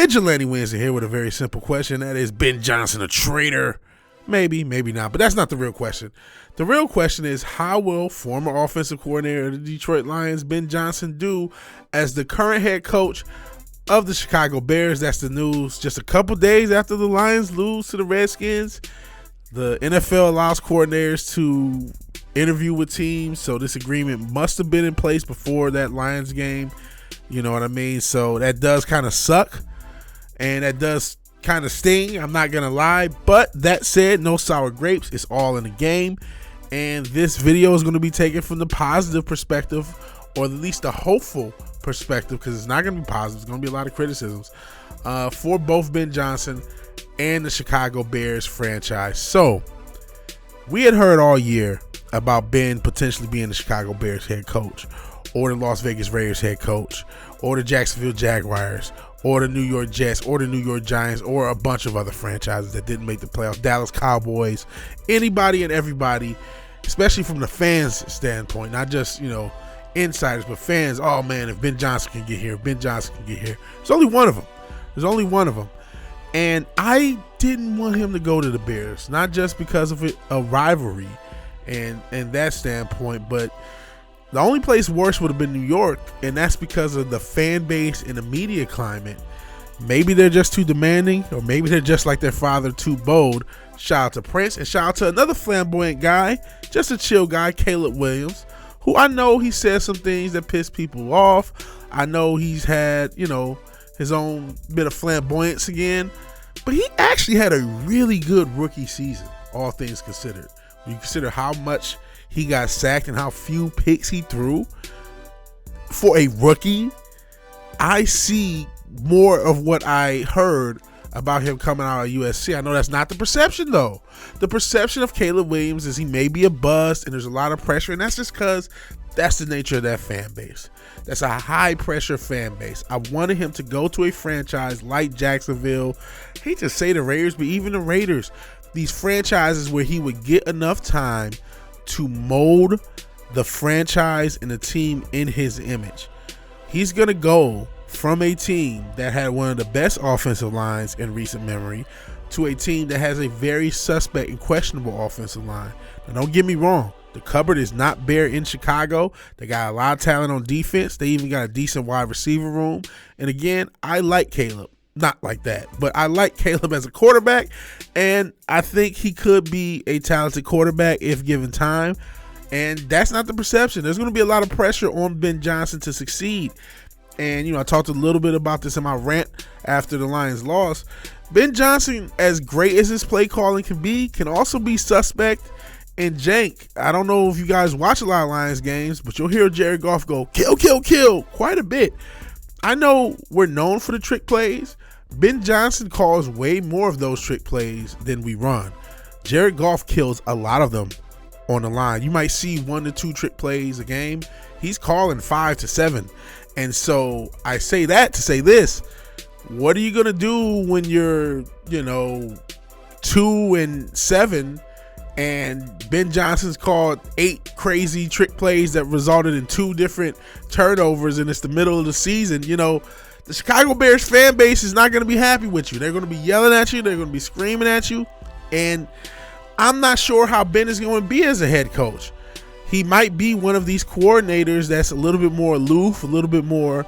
VigilanteWilliamson here with a very simple question. That is, Ben Johnson a traitor? Maybe, maybe not, but that's not the real question. The real question is, how will former offensive coordinator of the Detroit Lions, Ben Johnson, do as the current head coach of the Chicago Bears? That's the news just a couple days after the Lions lose to the Redskins. The NFL allows coordinators to interview with teams, so this agreement must have been in place before that Lions game. You know what I mean? So that does kind of suck, and that does kind of sting, I'm not gonna lie. But that said, no sour grapes, it's all in the game. And this video is going to be taken from the positive perspective, or at least the hopeful perspective, because it's not going to be positive. It's going to be a lot of criticisms for both Ben Johnson and the Chicago Bears franchise. So we had heard all year about Ben potentially being the Chicago Bears head coach, or the Las Vegas Raiders head coach, or the Jacksonville Jaguars, or the New York Jets, or the New York Giants, or a bunch of other franchises that didn't make the playoffs, Dallas Cowboys, anybody and everybody, especially from the fans' standpoint, not just, insiders, but fans. Oh man, if Ben Johnson can get here, Ben Johnson can get here. There's only one of them. There's only one of them. And I didn't want him to go to the Bears, not just because of a rivalry and that standpoint, but the only place worse would have been New York, and that's because of the fan base and the media climate. Maybe they're just too demanding, or maybe they're just like their father, too bold. Shout out to Prince, and shout out to another flamboyant guy, just a chill guy, Caleb Williams, who I know he said some things that piss people off. I know he's had, his own bit of flamboyance again, but he actually had a really good rookie season, all things considered. When you consider how much he got sacked and how few picks he threw for a rookie, I see more of what I heard about him coming out of USC. I know that's not the perception, though. The perception of Caleb Williams is he may be a bust, and there's a lot of pressure, and that's just because that's the nature of that fan base. That's a high-pressure fan base. I wanted him to go to a franchise like Jacksonville. I hate to say the Raiders, but even the Raiders, these franchises where he would get enough time to mold the franchise and the team in his image. He's going to go from a team that had one of the best offensive lines in recent memory to a team that has a very suspect and questionable offensive line. Now, don't get me wrong. The cupboard is not bare in Chicago. They got a lot of talent on defense. They even got a decent wide receiver room. And again, I like Caleb. Not like that, but I like Caleb as a quarterback, and I think he could be a talented quarterback if given time, and that's not the perception. There's going to be a lot of pressure on Ben Johnson to succeed, and I talked a little bit about this in my rant after the Lions loss. Ben Johnson, as great as his play calling can be, can also be suspect and jank. I don't know if you guys watch a lot of Lions games, but you'll hear Jared Goff go, kill, kill, kill, quite a bit. I know we're known for the trick plays. Ben Johnson calls way more of those trick plays than we run. Jared Goff kills a lot of them on the line. You might see 1 to 2 trick plays a game. He's calling 5 to 7. And so I say that to say this. What are you going to do when you're, 2-7 and Ben Johnson's called 8 crazy trick plays that resulted in 2 different turnovers, and it's the middle of the season? The Chicago Bears fan base is not going to be happy with you. They're going to be yelling at you. They're going to be screaming at you. And I'm not sure how Ben is going to be as a head coach. He might be one of these coordinators that's a little bit more aloof, a little bit more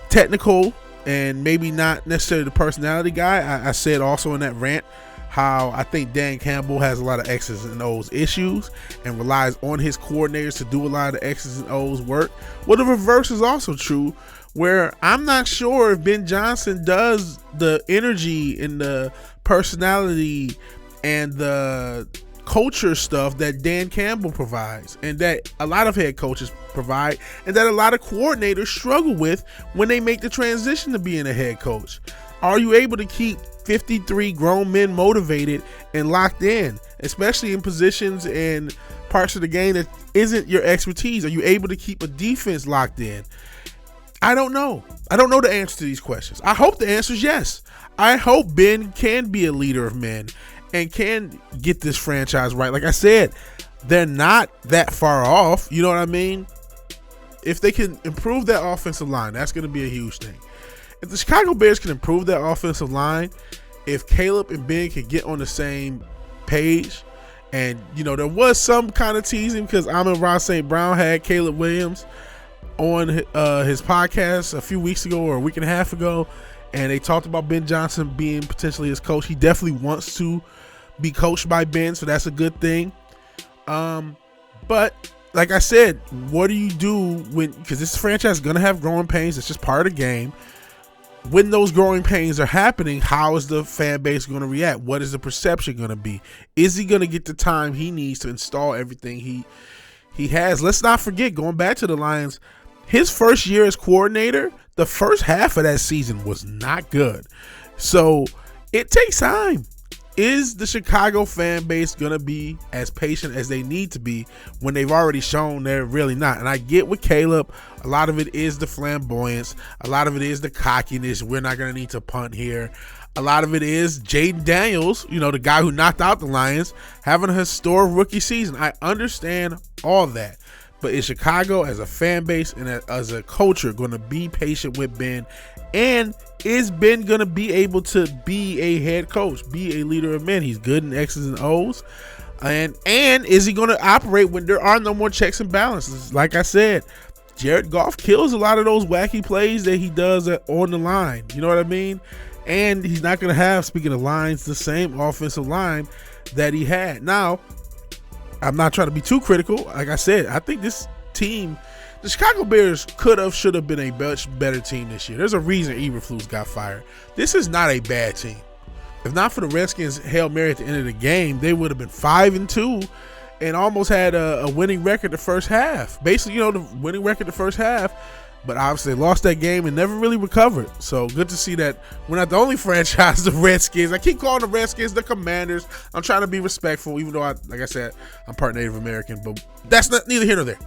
technical, and maybe not necessarily the personality guy. I said also in that rant how I think Dan Campbell has a lot of X's and O's issues and relies on his coordinators to do a lot of the X's and O's work. Well, the reverse is also true, where I'm not sure if Ben Johnson does the energy and the personality and the culture stuff that Dan Campbell provides, and that a lot of head coaches provide, and that a lot of coordinators struggle with when they make the transition to being a head coach. Are you able to keep 53 grown men motivated and locked in, especially in positions and parts of the game that isn't your expertise? Are you able to keep a defense locked in? I don't know. I don't know the answer to these questions. I hope the answer is yes. I hope Ben can be a leader of men and can get this franchise right. Like I said, they're not that far off. You know what I mean? If they can improve that offensive line, that's going to be a huge thing. if the Chicago Bears can improve their offensive line, if Caleb and Ben can get on the same page, and there was some kind of teasing because Amon-Ra St. Brown had Caleb Williams on his podcast a few weeks ago or a week and a half ago, and they talked about Ben Johnson being potentially his coach. He definitely wants to be coached by Ben, so that's a good thing. But like I said, what do you do because this franchise is going to have growing pains. It's just part of the game. When those growing pains are happening, how is the fan base going to react? What is the perception going to be? Is he going to get the time he needs to install everything he has? Let's not forget, going back to the Lions, his first year as coordinator, the first half of that season was not good. So it takes time. Is the Chicago fan base going to be as patient as they need to be when they've already shown they're really not? And I get with Caleb, a lot of it is the flamboyance. A lot of it is the cockiness. We're not going to need to punt here. A lot of it is Jaden Daniels, the guy who knocked out the Lions, having a historic rookie season. I understand all that. But is Chicago as a fan base and as a culture going to be patient with Ben? And is Ben going to be able to be a head coach, be a leader of men? He's good in X's and O's. And is he going to operate when there are no more checks and balances? Like I said, Jared Goff kills a lot of those wacky plays that he does on the line. You know what I mean? And he's not going to have, speaking of lines, the same offensive line that he had. Now, I'm not trying to be too critical. Like I said, I think this team, the Chicago Bears should have been a much better team this year. There's a reason Eberflus got fired. This is not a bad team. If not for the Redskins' Hail Mary at the end of the game, they would have been 5-2 and almost had a winning record the first half. Basically, the winning record the first half, but obviously lost that game and never really recovered. So good to see that we're not the only franchise, the Redskins. I keep calling the Redskins the Commanders. I'm trying to be respectful, even though, like I said, I'm part Native American, but that's neither here nor there.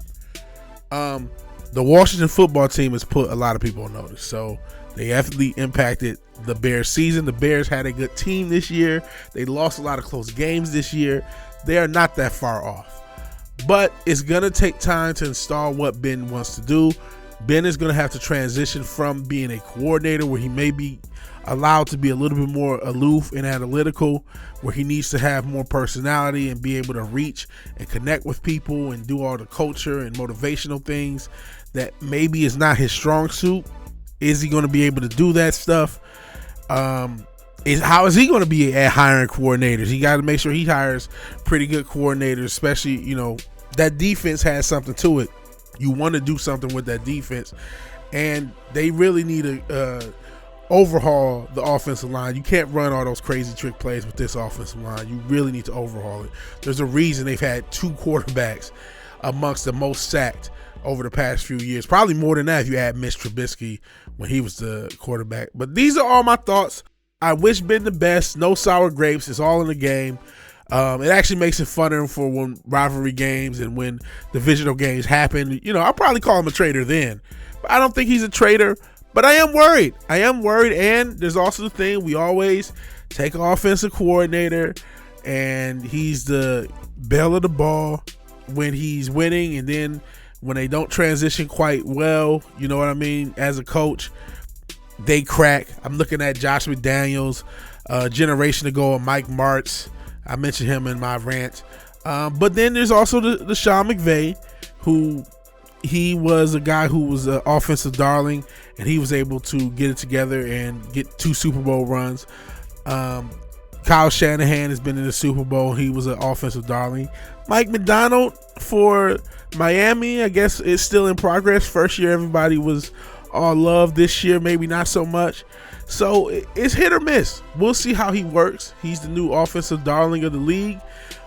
The Washington football team has put a lot of people on notice, so they definitely impacted the Bears season. The Bears had a good team this year. They lost a lot of close games this year. They are not that far off, but it's going to take time to install what Ben wants to do. Ben is going to have to transition from being a coordinator where he may be allowed to be a little bit more aloof and analytical, where he needs to have more personality and be able to reach and connect with people and do all the culture and motivational things that maybe is not his strong suit. Is he going to be able to do that stuff? How is he going to be at hiring coordinators? He got to make sure he hires pretty good coordinators, especially, that defense has something to it. You want to do something with that defense, and they really need to overhaul the offensive line. You can't run all those crazy trick plays with this offensive line. You really need to overhaul it. There's a reason they've had 2 quarterbacks amongst the most sacked over the past few years. Probably more than that if you add Mitch Trubisky when he was the quarterback. But these are all my thoughts. I wish Ben the best. No sour grapes. It's all in the game. It actually makes it funner for when rivalry games and when divisional games happen. I'll probably call him a traitor then. But I don't think he's a traitor. But I am worried. And there's also the thing, we always take an offensive coordinator and he's the belle of the ball when he's winning, and then when they don't transition quite well, you know what I mean, as a coach, they crack. I'm looking at Josh McDaniels, a generation ago, and Mike Martz. I mentioned him in my rant. But then there's also the Sean McVay, who he was a guy who was an offensive darling, and he was able to get it together and get 2 Super Bowl runs. Kyle Shanahan has been in the Super Bowl. He was an offensive darling. Mike McDonald for Miami, I guess it's still in progress. First year, everybody was all love. This year, maybe not so much. So it's hit or miss. We'll see how he works. He's the new offensive darling of the league.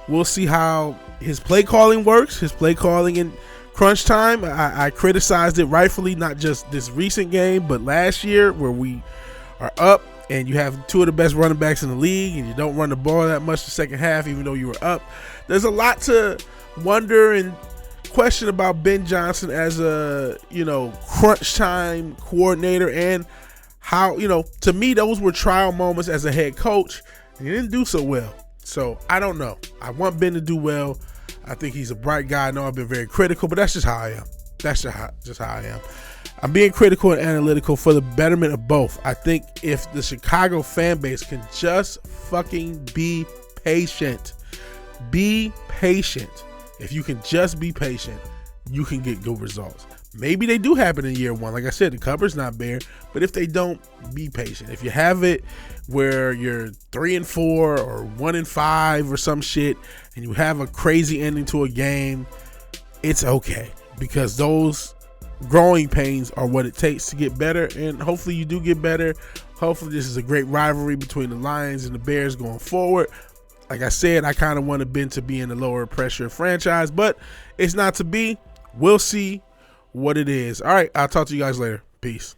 We'll see how his play calling works. His play calling in crunch time, I criticized it rightfully, not just this recent game, but last year where we are up and you have 2 of the best running backs in the league and you don't run the ball that much the second half even though you were up. There's a lot to wonder and question about Ben Johnson as a, crunch time coordinator, and how, to me, those were trial moments as a head coach, and he didn't do so well. So I don't know. I want Ben to do well. I think he's a bright guy. I know I've been very critical, but that's just how I am. That's just how I am. I'm being critical and analytical for the betterment of both. I think if the Chicago fan base can just fucking be patient. Be patient. If you can just be patient, you can get good results. Maybe they do happen in year one. Like I said, the cupboard's not bare. But if they don't, be patient. If you have it where you're 3-4 or 1-5 or some shit, and you have a crazy ending to a game, it's okay, because those growing pains are what it takes to get better. And hopefully you do get better. Hopefully this is a great rivalry between the Lions and the Bears going forward. Like I said, I kind of wanted Ben to be in the lower pressure franchise, but it's not to be. We'll see what it is. All right, I'll talk to you guys later. Peace.